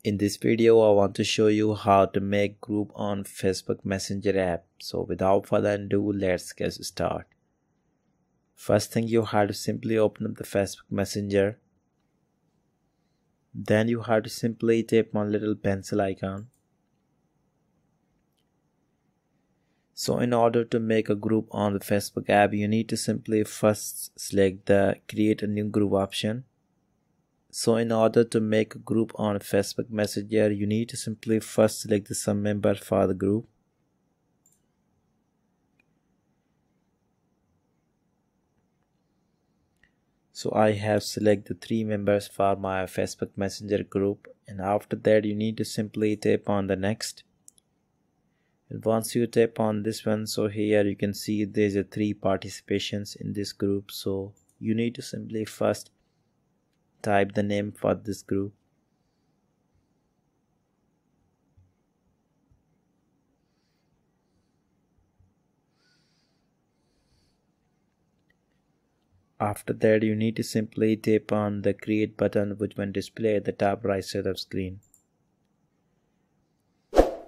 In this video, I want to show you how to make group on Facebook Messenger app. So without further ado, let's get started. First thing, you have to simply open up the Facebook Messenger. Then you have to simply tap on little pencil icon. So in order to make a group on the Facebook app, you need to simply first select the create a new group option. So in order to make a group on Facebook Messenger, you need to simply first select some members for the group. So I have selected 3 members for my Facebook Messenger group, and after that you need to simply tap on the next. And once you tap on this one, so here you can see there's a 3 participations in this group. So you need to simply first type the name for this group. After that, you need to simply tap on the create button, which will display at the top right side of screen.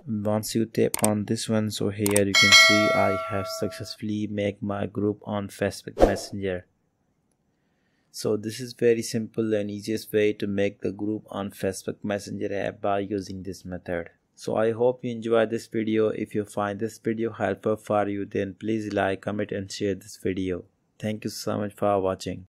Once you tap on this one, so here you can see I have successfully made my group on Facebook Messenger. So this is very simple and easiest way to make the group on Facebook Messenger app by using this method. So I hope you enjoyed this video. If you find this video helpful for you, then please like, comment and share this video. Thank you so much for watching.